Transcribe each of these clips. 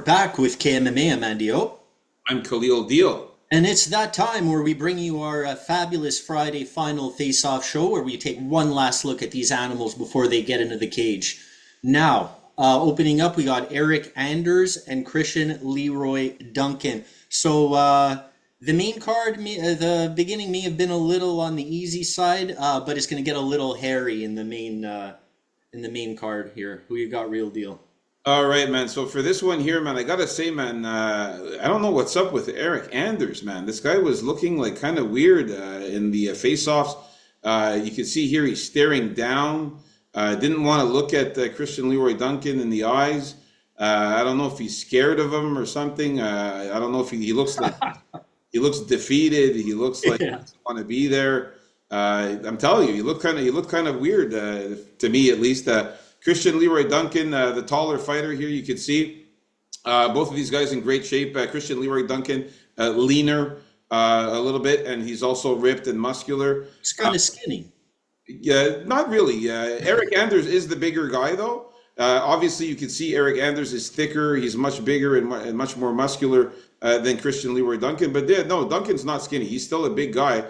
back with KMMA, Amandio. I'm Khalil Deal. And it's that time where we bring you our fabulous Friday final face-off show where we take one last look at these animals before they get into the cage. Now, opening up, we got Eric Anders and Christian Leroy Duncan. So the main card, the beginning may have been a little on the easy side, but it's going to get a little hairy in the main card here. Who you got, real deal? All right, man. So for this one here, man, I gotta say, man, I don't know what's up with Eric Anders, man. This guy was looking like kind of weird in the face-offs. You can see here he's staring down. Didn't want to look at Christian Leroy Duncan in the eyes. I don't know if he's scared of him or something. I don't know if he looks like he looks defeated. He looks like he doesn't want to be there. I'm telling you, he looked kind of weird to me, at least. Christian Leroy Duncan, the taller fighter here, you can see both of these guys in great shape. Christian Leroy Duncan, leaner a little bit, and he's also ripped and muscular. He's kind of skinny. Yeah, not really. Eric Anders is the bigger guy, though. Obviously, you can see Eric Anders is thicker. He's much bigger and much more muscular than Christian Leroy Duncan. But no, Duncan's not skinny. He's still a big guy.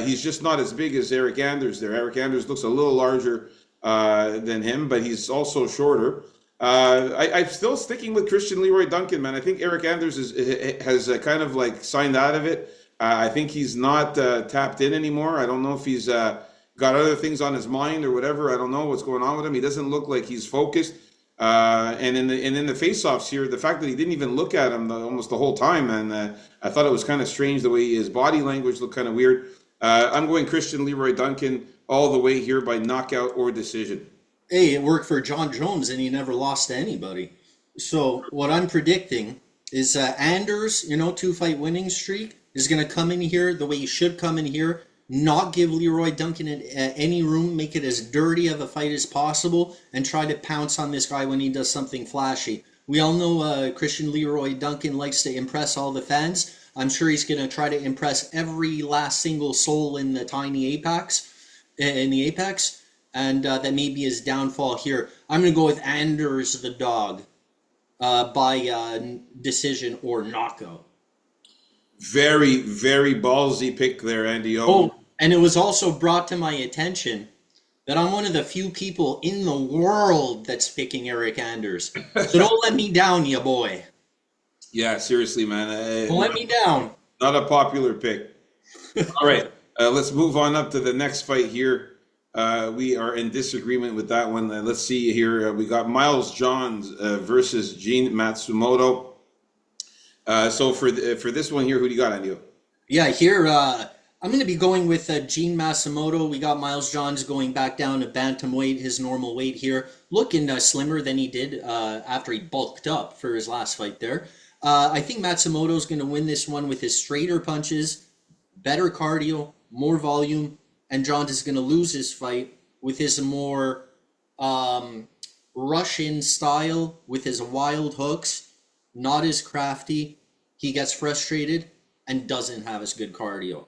He's just not as big as Eric Anders there. Eric Anders looks a little larger than him, but he's also shorter. I'm still sticking with Christian Leroy Duncan, man. I think Eric Anders has kind of like signed out of it. I think he's not tapped in anymore. I don't know if he's got other things on his mind or whatever. I don't know what's going on with him. He doesn't look like he's focused. And in the face-offs here, the fact that he didn't even look at him almost the whole time, and I thought it was kind of strange the way his body language looked kind of weird. I'm going Christian Leroy Duncan all the way here by knockout or decision. Hey, it worked for John Jones and he never lost to anybody. So what I'm predicting is Anders, 2-fight winning streak, is going to come in here the way he should come in here, not give Leroy Duncan any room, make it as dirty of a fight as possible, and try to pounce on this guy when he does something flashy. We all know Christian Leroy Duncan likes to impress all the fans. I'm sure he's going to try to impress every last single soul in the apex, and that may be his downfall here. I'm going to go with Anders the dog by decision or knockout. Very, very ballsy pick there, Andy. Oh, and it was also brought to my attention that I'm one of the few people in the world that's picking Eric Anders. So don't let me down, ya boy. Yeah, seriously, man. Don't let me down. Not a popular pick. All right, let's move on up to the next fight here. We are in disagreement with that one. Let's see here. We got Miles Johns versus Gene Matsumoto. So for this one here, who do you got, Andy? Yeah, here I'm going to be going with Gene Matsumoto. We got Miles Johns going back down to bantamweight, his normal weight here, looking slimmer than he did after he bulked up for his last fight there. I think Matsumoto's going to win this one with his straighter punches, better cardio, more volume, and Johns is going to lose his fight with his more rush-in style, with his wild hooks, not as crafty. He gets frustrated and doesn't have as good cardio.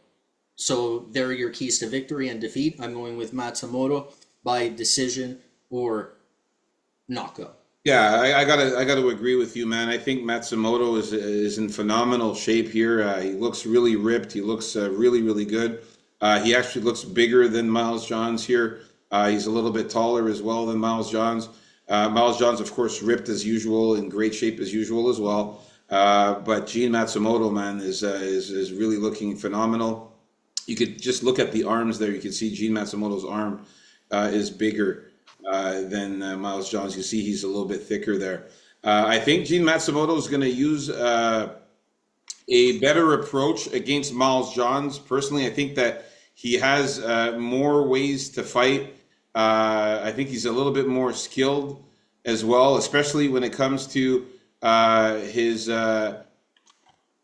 So there are your keys to victory and defeat. I'm going with Matsumoto by decision or knockout. Yeah, I gotta agree with you, man. I think Matsumoto is in phenomenal shape here. He looks really ripped. He looks really, really good. He actually looks bigger than Miles Johns here. He's a little bit taller as well than Miles Johns. Miles Johns, of course, ripped as usual, in great shape as usual as well. But Gene Matsumoto, man, is really looking phenomenal. You could just look at the arms there. You can see Gene Matsumoto's arm is bigger than Miles Johns. You see he's a little bit thicker there. I think Gene Matsumoto is going to use a better approach against Miles Johns. Personally, I think that he has more ways to fight. I think he's a little bit more skilled as well, especially when it comes to his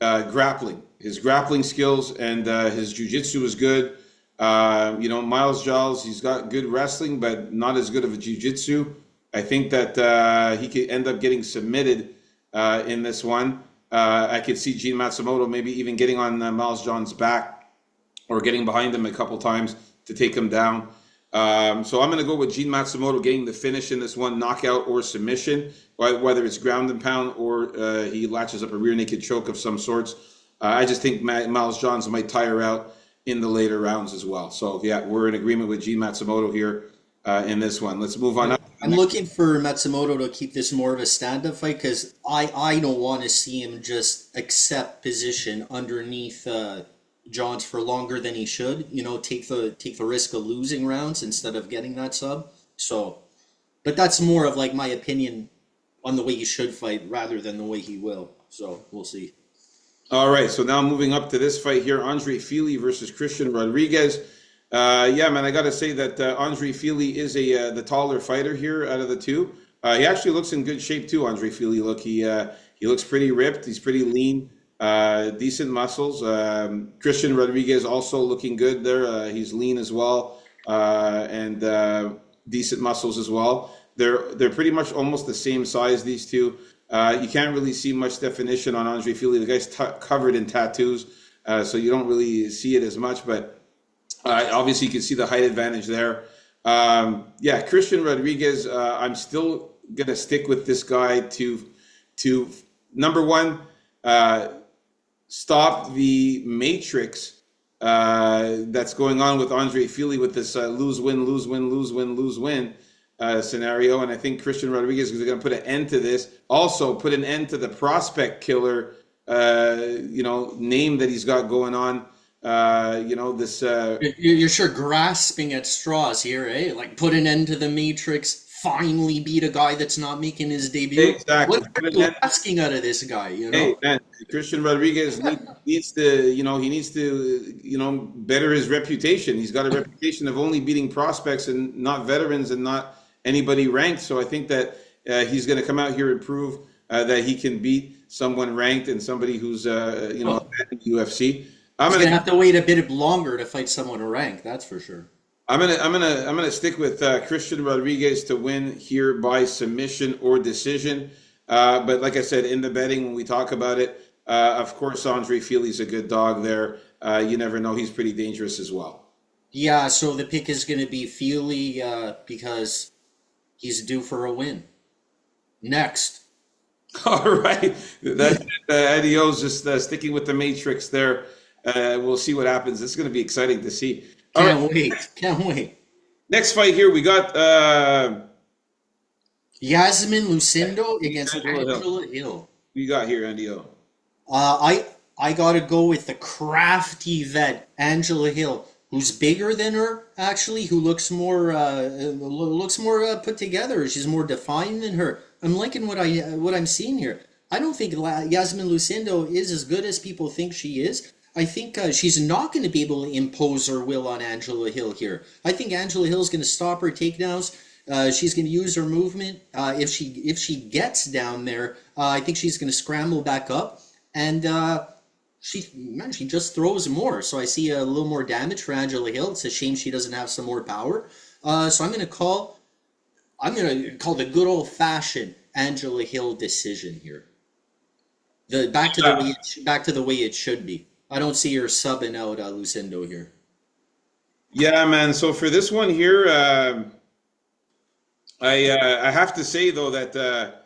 grappling. His grappling skills and his jiu-jitsu is good. Miles Johns, he's got good wrestling, but not as good of a jiu-jitsu. I think that he could end up getting submitted in this one. I could see Gene Matsumoto maybe even getting on Miles Johns' back or getting behind him a couple times to take him down. So I'm going to go with Gene Matsumoto getting the finish in this one, knockout or submission, whether it's ground and pound or he latches up a rear naked choke of some sorts. I just think Miles Johns might tire out in the later rounds as well. So yeah, we're in agreement with Gene Matsumoto here in this one. Let's move on up. I'm looking for Matsumoto to keep this more of a stand-up fight because I don't want to see him just accept position underneath Johns for longer than he should. You know, take the risk of losing rounds instead of getting that sub. So, but that's more of like my opinion on the way he should fight rather than the way he will. So we'll see. All right, so now moving up to this fight here, Andre Fili versus Christian Rodriguez. Yeah, man, I got to say that Andre Fili is the taller fighter here out of the two. He actually looks in good shape too, Andre Fili. Look, he looks pretty ripped. He's pretty lean, decent muscles. Christian Rodriguez also looking good there. He's lean as well, and decent muscles as well. They're pretty much almost the same size, these two. You can't really see much definition on Andre Fili. The guy's covered in tattoos, so you don't really see it as much. But obviously, you can see the height advantage there. Yeah, Christian Rodriguez. I'm still gonna stick with this guy to number one, stop the matrix that's going on with Andre Fili with this lose win lose win lose win lose win. Scenario, and I think Christian Rodriguez is going to put an end to this. Also, put an end to the prospect killer, name that he's got going on. This. You're sure grasping at straws here, eh? Like put an end to the Matrix. Finally, beat a guy that's not making his debut. Exactly. What are you asking out of this guy? You know. Hey, man, Christian Rodriguez needs to better his reputation. He's got a reputation of only beating prospects and not veterans and not anybody ranked. So I think that he's going to come out here and prove that he can beat someone ranked and somebody who's in UFC. He's going to have to wait a bit longer to fight someone ranked. That's for sure. I'm gonna stick with Christian Rodriguez to win here by submission or decision. But like I said, in the betting when we talk about it, of course Andre Fili's a good dog there. You never know; he's pretty dangerous as well. Yeah, so the pick is going to be Fili because he's due for a win. Next. All right, that Adio's just sticking with the Matrix there. We'll see what happens. It's going to be exciting to see. Can't wait. Next fight here, we got Yasmin Lucindo against Angela Hill. You got here, Andio. I gotta go with the crafty vet Angela Hill, who's bigger than her actually, who looks more put together. She's more defined than her. I'm liking what I'm seeing here. I don't think Yasmin Lucindo is as good as people think she is. I think she's not going to be able to impose her will on Angela Hill here. I think Angela Hill's going to stop her takedowns. She's going to use her movement. If she gets down there, I think she's going to scramble back up, and she just throws more. So I see a little more damage for Angela Hill. It's a shame she doesn't have some more power. So I'm going to call the good old fashioned Angela Hill decision here. Back to the way it should be. I don't see her subbing out Lucindo here. Yeah, man. So for this one here, I have to say though that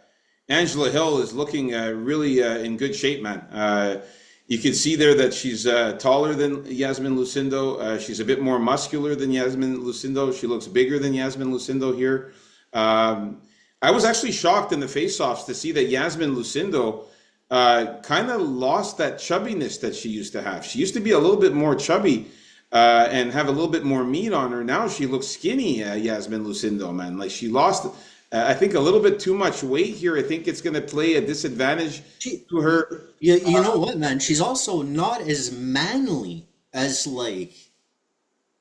Angela Hill is looking really in good shape, man. You can see there that she's taller than Yasmin Lucindo. She's a bit more muscular than Yasmin Lucindo. She looks bigger than Yasmin Lucindo here. I was actually shocked in the face-offs to see that Yasmin Lucindo kind of lost that chubbiness that she used to have. She used to be a little bit more chubby and have a little bit more meat on her. Now she looks skinny, Yasmin Lucindo, man. Like she lost, I think, a little bit too much weight here. I think it's going to play a disadvantage to her. You know what, man? She's also not as manly as like.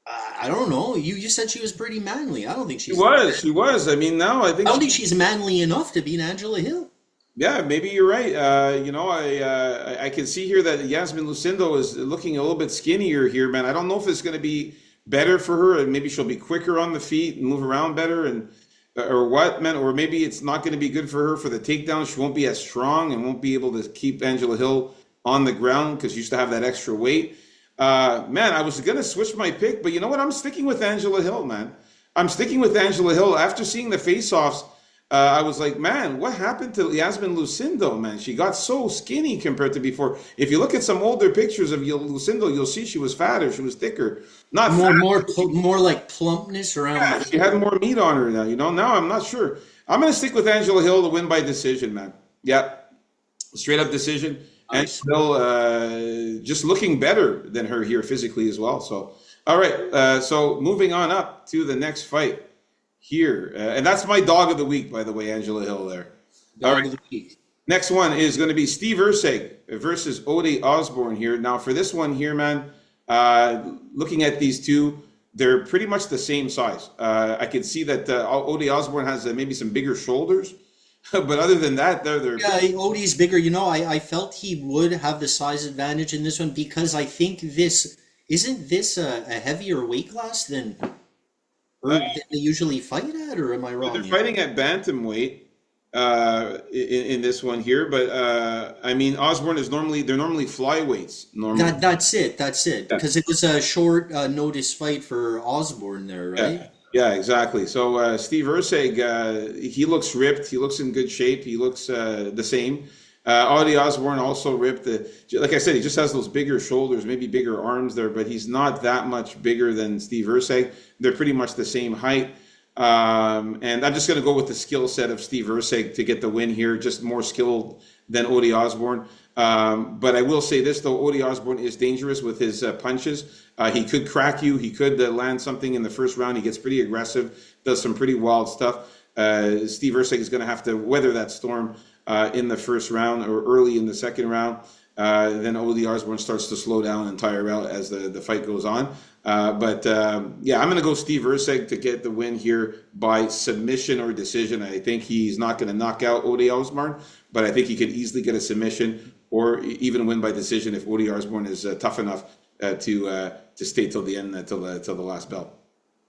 I don't know. You said she was pretty manly. I don't think she's. She was. I mean, now I don't think she's manly enough to beat Angela Hill. Yeah, maybe you're right. I can see here that Yasmin Lucindo is looking a little bit skinnier here, man. I don't know if it's going to be better for her, and maybe she'll be quicker on the feet and move around better, or what, man. Or maybe it's not going to be good for her for the takedown. She won't be as strong and won't be able to keep Angela Hill on the ground because she used to have that extra weight. Man, I was going to switch my pick, but you know what? I'm sticking with Angela Hill, man. I'm sticking with Angela Hill. After seeing the face-offs, I was like, man, what happened to Yasmin Lucindo, man? She got so skinny compared to before. If you look at some older pictures of Lucindo, you'll see she was fatter, she was thicker. Not fat, but More like plumpness around the she had shoulder. more meat on her now. Now I'm not sure. I'm going to stick with Angela Hill to win by decision, man. Yeah, straight up decision. And Nice. Hill just looking better than her here physically as well. So, all right. So moving on up to the next fight here, and that's my dog of the week, by the way, Angela Hill there. All Dog right. of the week. Next one is going to be Steve Ursig versus Ode Osborne here. Now, for this one here, man, looking at these two, they're pretty much the same size. I can see that Ode Osborne has maybe some bigger shoulders, but other than that, they're Yeah, Odie's bigger. I felt he would have the size advantage in this one because I think this isn't this a heavier weight class than they usually fight at, or am I they're wrong here? fighting at bantamweight in this one here. But I mean, Osborne is they're normally flyweights normally. That's it. Because it was a short notice fight for Osborne there, right? Yeah, yeah, exactly. So Steve Ursig, he looks ripped. He looks in good shape. He looks the same. Audie Osborne also ripped. Like I said, he just has those bigger shoulders, maybe bigger arms there, but he's not that much bigger than Steve Ursig. They're pretty much the same height. And I'm just going to go with the skill set of Steve Ursig to get the win here, just more skilled than Odie Osborne. But I will say this, though, Odie Osborne is dangerous with his punches. He could crack you. He could land something in the first round. He gets pretty aggressive, does some pretty wild stuff. Steve Ursig is going to have to weather that storm in the first round or early in the second round. Then Odie Osborne starts to slow down and tire out as the fight goes on. Yeah, I'm going to go Steve Ursig to get the win here by submission or decision. I think he's not going to knock out Odie Osborne, but I think he could easily get a submission or even win by decision if Odie Osborne is tough enough to stay till the end, till the last bell.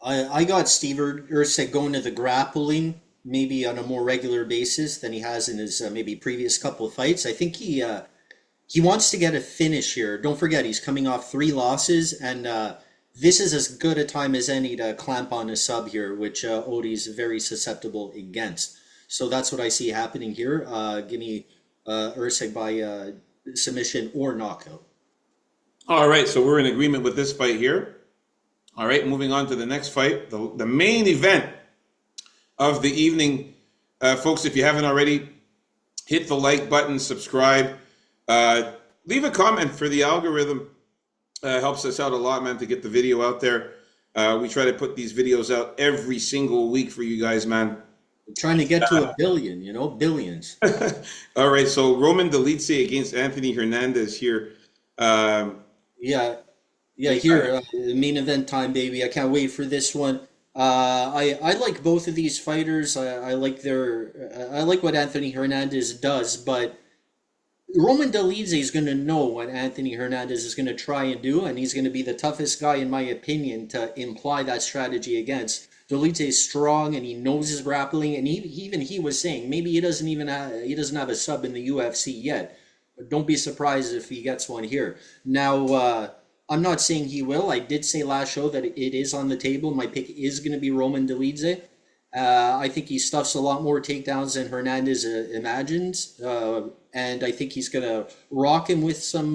I got Steve Ursig going to the grappling maybe on a more regular basis than he has in his maybe previous couple of fights. I think he wants to get a finish here. Don't forget, he's coming off 3 losses, and this is as good a time as any to clamp on a sub here, which Odie's very susceptible against. So that's what I see happening here. Give me Ursig by submission or knockout. All right, so we're in agreement with this fight here. All right, moving on to the next fight, the main event of the evening. Folks, if you haven't already, hit the like button, subscribe, leave a comment for the algorithm. Helps us out a lot, man, to get the video out there. We try to put these videos out every single week for you guys, man. I'm trying to get to a billion, billions. All right, so Roman Dolidze against Anthony Hernandez here. Yeah, here, main event time, baby. I can't wait for this one. I like both of these fighters. I like what Anthony Hernandez does, but Roman Dolidze is going to know what Anthony Hernandez is going to try and do, and he's going to be the toughest guy, in my opinion, to imply that strategy against. Dolidze is strong, and he knows his grappling, and he was saying maybe he doesn't have a sub in the UFC yet. But don't be surprised if he gets one here. Now, I'm not saying he will. I did say last show that it is on the table. My pick is going to be Roman Dolidze. I think he stuffs a lot more takedowns than Hernandez imagines, and I think he's going to rock him with some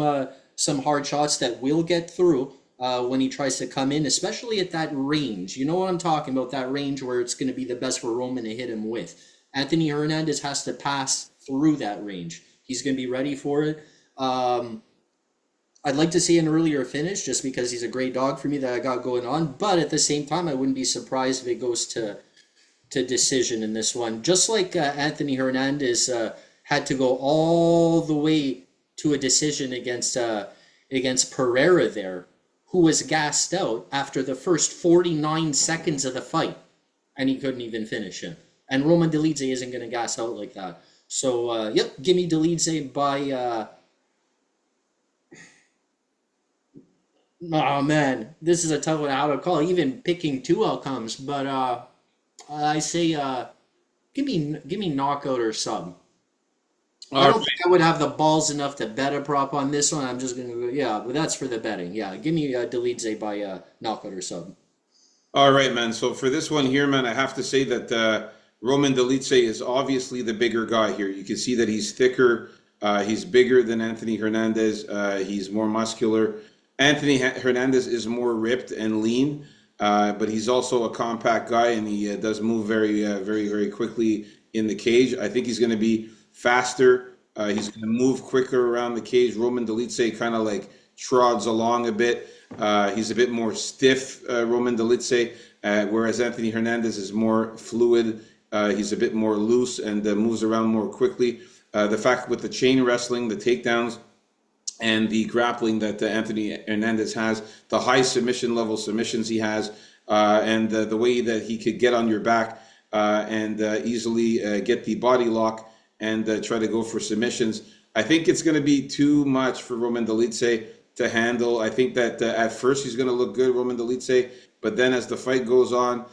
hard shots that will get through when he tries to come in, especially at that range. You know what I'm talking about, that range where it's going to be the best for Roman to hit him with. Anthony Hernandez has to pass through that range. He's going to be ready for it. I'd like to see an earlier finish just because he's a great dog for me that I got going on, but at the same time, I wouldn't be surprised if it goes to decision in this one. Just like Anthony Hernandez had to go all the way to a decision against Pereira there, who was gassed out after the first 49 seconds of the fight, and he couldn't even finish him. And Roman Dolidze isn't going to gas out like that. So, yep, give me Dolidze by... Oh, man, this is a tough one how to call. Even picking 2 outcomes, but I say give me knockout or sub. I don't think I would have the balls enough to bet a prop on this one. I'm just gonna go, yeah, but that's for the betting. Yeah, give me Dolidze by knockout or sub. All right, man. So for this one here, man, I have to say that Roman Dolidze is obviously the bigger guy here. You can see that he's thicker. He's bigger than Anthony Hernandez. He's more muscular. Anthony Hernandez is more ripped and lean, but he's also a compact guy, and he does move very quickly in the cage. I think he's going to be faster. He's going to move quicker around the cage. Roman Dolidze kind of like trods along a bit. He's a bit more stiff, Roman Dolidze, whereas Anthony Hernandez is more fluid. He's a bit more loose and moves around more quickly. The fact with the chain wrestling, the takedowns, and the grappling that Anthony Hernandez has, the high submission level submissions he has, and the way that he could get on your back and easily get the body lock and try to go for submissions. I think it's going to be too much for Roman Dolidze to handle. I think that at first he's going to look good, Roman Dolidze, but then as the fight goes on,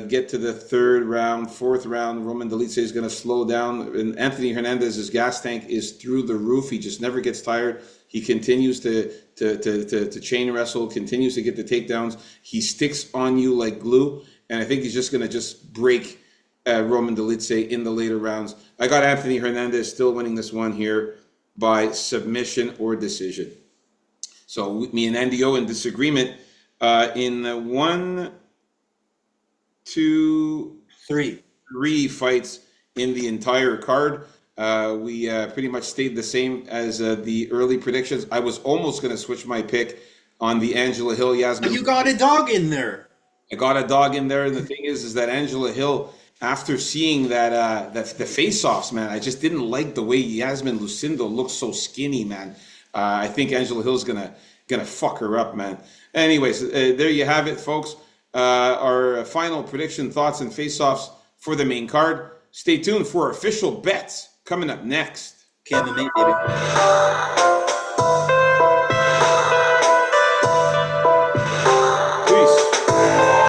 get to the third round, fourth round, Roman Dolidze is going to slow down. And Anthony Hernandez's gas tank is through the roof. He just never gets tired. He continues to chain wrestle, continues to get the takedowns. He sticks on you like glue, and I think he's just going to just break Roman Dolidze in the later rounds. I got Anthony Hernandez still winning this one here by submission or decision. So me and Andy O in disagreement in 1, 2, 3 fights in the entire card. We pretty much stayed the same as the early predictions. I was almost going to switch my pick on the Angela Hill Yasmin. You got a dog in there. I got a dog in there. And the thing is that Angela Hill, after seeing that the face-offs, man, I just didn't like the way Yasmin Lucindo looks so skinny, man. I think Angela Hill's gonna fuck her up, man. Anyways, there you have it, folks. Our final prediction, thoughts, and face-offs for the main card. Stay tuned for official bets coming up next. MMA, baby.